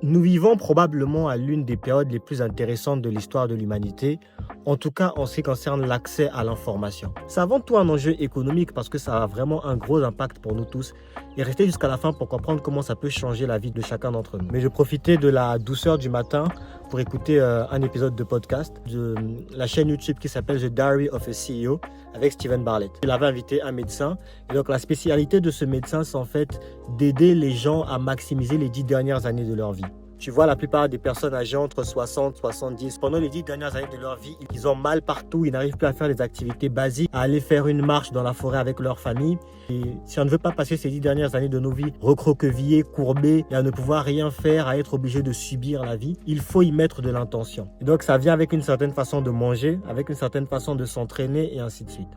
Nous vivons probablement à l'une des périodes les plus intéressantes de l'histoire de l'humanité, en tout cas en ce qui concerne l'accès à l'information. C'est avant tout un enjeu économique parce que ça a vraiment un gros impact pour nous tous. Et restez jusqu'à la fin pour comprendre comment ça peut changer la vie de chacun d'entre nous. Mais je profitais de la douceur du matin pour écouter un épisode de podcast de la chaîne YouTube qui s'appelle The Diary of a CEO avec Steven Bartlett. Il avait invité un médecin et donc la spécialité de ce médecin, c'est en fait d'aider les gens à maximiser les 10 dernières années de leur vie. Tu vois, la plupart des personnes âgées entre 60 et 70, pendant les 10 dernières années de leur vie, ils ont mal partout, ils n'arrivent plus à faire des activités basiques, à aller faire une marche dans la forêt avec leur famille. Et si on ne veut pas passer ces 10 dernières années de nos vies recroquevillés, courbés, et à ne pouvoir rien faire, à être obligé de subir la vie, il faut y mettre de l'intention. Et donc ça vient avec une certaine façon de manger, avec une certaine façon de s'entraîner et ainsi de suite.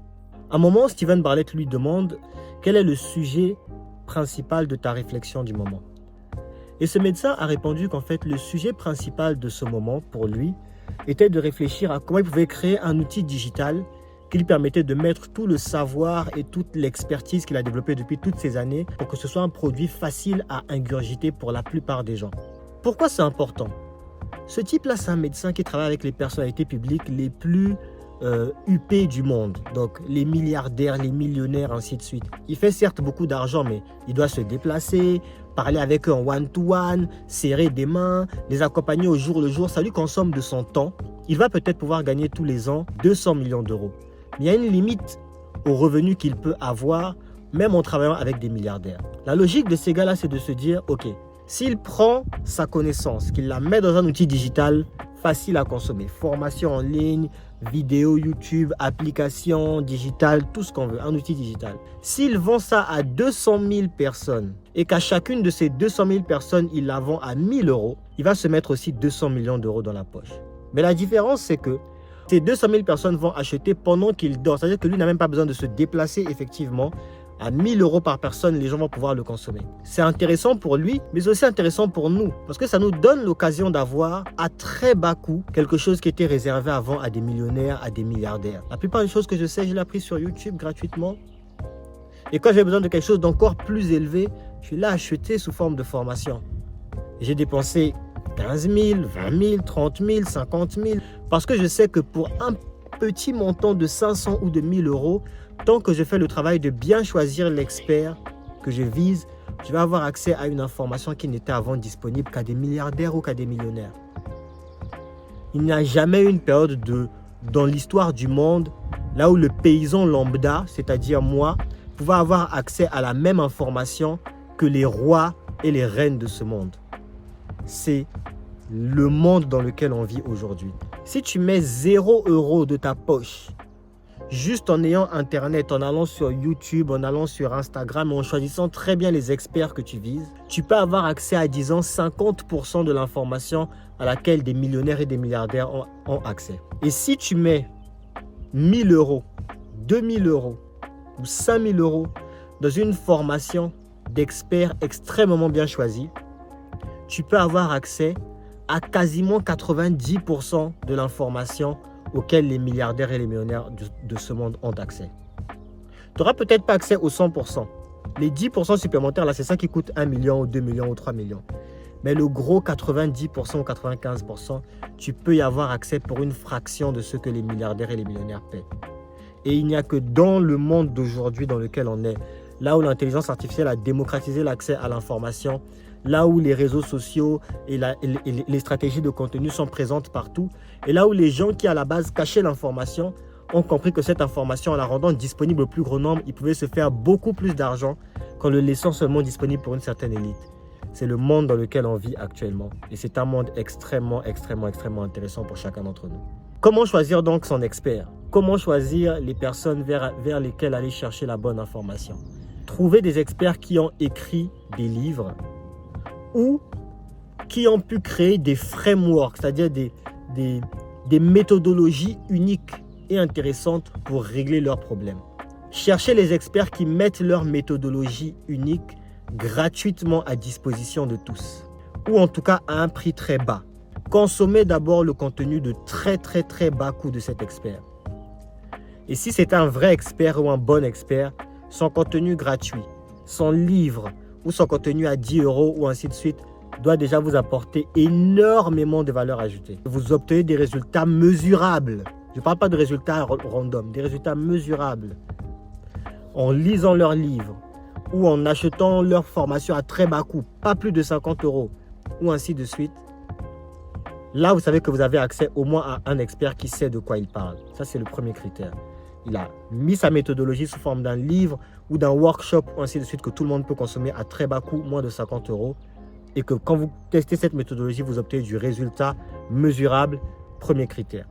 À un moment, Steven Bartlett lui demande quel est le sujet principal de ta réflexion du moment. Et ce médecin a répondu qu'en fait, le sujet principal de ce moment, pour lui, était de réfléchir à comment il pouvait créer un outil digital qui lui permettait de mettre tout le savoir et toute l'expertise qu'il a développée depuis toutes ces années pour que ce soit un produit facile à ingurgiter pour la plupart des gens. Pourquoi c'est important? Ce type-là, c'est un médecin qui travaille avec les personnalités publiques les plus huppés du monde, donc les milliardaires, les millionnaires, ainsi de suite. Il fait certes beaucoup d'argent, mais il doit se déplacer, parler avec eux en one-to-one, serrer des mains, les accompagner au jour le jour. Ça lui consomme de son temps. Il va peut-être pouvoir gagner tous les ans 200 millions d'euros. Mais il y a une limite aux revenus qu'il peut avoir, même en travaillant avec des milliardaires. La logique de ces gars-là, c'est de se dire, ok, s'il prend sa connaissance, qu'il la met dans un outil digital facile à consommer, formation en ligne, vidéo, YouTube, application digitale, tout ce qu'on veut, un outil digital. S'il vend ça à 200 000 personnes et qu'à chacune de ces 200 000 personnes, il la vend à 1 000 euros, il va se mettre aussi 200 millions d'euros dans la poche. Mais la différence, c'est que ces 200 000 personnes vont acheter pendant qu'il dort. C'est-à-dire que lui n'a même pas besoin de se déplacer effectivement. À 1 000 euros par personne, les gens vont pouvoir le consommer. C'est intéressant pour lui, mais aussi intéressant pour nous. Parce que ça nous donne l'occasion d'avoir à très bas coût quelque chose qui était réservé avant à des millionnaires, à des milliardaires. La plupart des choses que je sais, je l'ai appris sur YouTube gratuitement. Et quand j'ai besoin de quelque chose d'encore plus élevé, je l'ai acheté sous forme de formation. J'ai dépensé 15 000, 20 000, 30 000, 50 000. Parce que je sais que pour un petit montant de 500 ou de 1 000 euros, tant que je fais le travail de bien choisir l'expert que je vise, je vais avoir accès à une information qui n'était avant disponible qu'à des milliardaires ou qu'à des millionnaires. Il n'y a jamais eu une période dans l'histoire du monde là où le paysan lambda, c'est-à-dire moi, pouvait avoir accès à la même information que les rois et les reines de ce monde. C'est le monde dans lequel on vit aujourd'hui. Si tu mets 0 € de ta poche, juste en ayant Internet, en allant sur YouTube, en allant sur Instagram, en choisissant très bien les experts que tu vises, tu peux avoir accès à, disons, 50% de l'information à laquelle des millionnaires et des milliardaires ont accès. Et si tu mets 1 000 euros, 2 000 euros ou 5 000 euros dans une formation d'experts extrêmement bien choisis, tu peux avoir accès à quasiment 90% de l'information auxquels les milliardaires et les millionnaires de ce monde ont accès. Tu n'auras peut-être pas accès aux 100%. Les 10% supplémentaires, là, c'est ça qui coûte 1 million ou 2 millions ou 3 millions. Mais le gros 90% ou 95%, tu peux y avoir accès pour une fraction de ce que les milliardaires et les millionnaires paient. Et il n'y a que dans le monde d'aujourd'hui dans lequel on est, là où l'intelligence artificielle a démocratisé l'accès à l'information, là où les réseaux sociaux et les stratégies de contenu sont présentes partout, et là où les gens qui à la base cachaient l'information ont compris que cette information, en la rendant disponible au plus grand nombre, ils pouvaient se faire beaucoup plus d'argent qu'en le laissant seulement disponible pour une certaine élite. C'est le monde dans lequel on vit actuellement, et c'est un monde extrêmement intéressant pour chacun d'entre nous. Comment choisir donc son expert? Comment choisir les personnes vers lesquelles aller chercher la bonne information? Trouver des experts qui ont écrit des livres ou qui ont pu créer des frameworks, c'est-à-dire des méthodologies uniques et intéressantes pour régler leurs problèmes. Cherchez les experts qui mettent leur méthodologie unique gratuitement à disposition de tous, ou en tout cas à un prix très bas. Consommez d'abord le contenu de très bas coût de cet expert. Et si c'est un vrai expert ou un bon expert, son contenu gratuit, son livre ou son contenu à 10 € ou ainsi de suite doit déjà vous apporter énormément de valeur ajoutée. Vous obtenez des résultats mesurables. Je ne parle pas de résultats random, des résultats mesurables. En lisant leurs livres ou en achetant leur formation à très bas coût, pas plus de 50 €, ou ainsi de suite. Là, vous savez que vous avez accès au moins à un expert qui sait de quoi il parle. Ça, c'est le premier critère. Il a mis sa méthodologie sous forme d'un livre ou d'un workshop, ou ainsi de suite, que tout le monde peut consommer à très bas coût, moins de 50 €. Et que quand vous testez cette méthodologie, vous obtenez du résultat mesurable. Premier critère.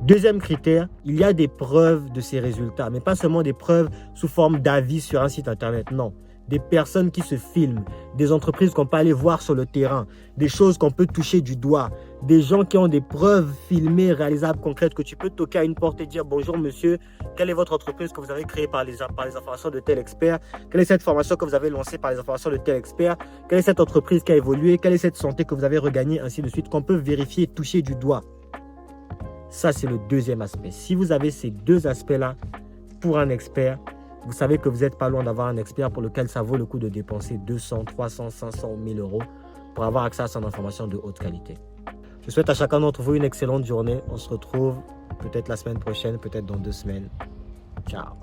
Deuxième critère, il y a des preuves de ces résultats, mais pas seulement des preuves sous forme d'avis sur un site internet, non. Des personnes qui se filment, des entreprises qu'on peut aller voir sur le terrain, des choses qu'on peut toucher du doigt, des gens qui ont des preuves filmées, réalisables, concrètes, que tu peux toquer à une porte et dire « Bonjour monsieur, quelle est votre entreprise que vous avez créée par les informations de tel expert? Quelle est cette formation que vous avez lancée par les informations de tel expert? Quelle est cette entreprise qui a évolué? Quelle est cette santé que vous avez regagnée ?» ainsi de suite, qu'on peut vérifier et toucher du doigt. Ça, c'est le deuxième aspect. Si vous avez ces deux aspects-là pour un expert, vous savez que vous n'êtes pas loin d'avoir un expert pour lequel ça vaut le coup de dépenser 200, 300, 500 ou 1000 € pour avoir accès à son information de haute qualité. Je souhaite à chacun d'entre vous une excellente journée. On se retrouve peut-être la semaine prochaine, peut-être dans 2 semaines. Ciao.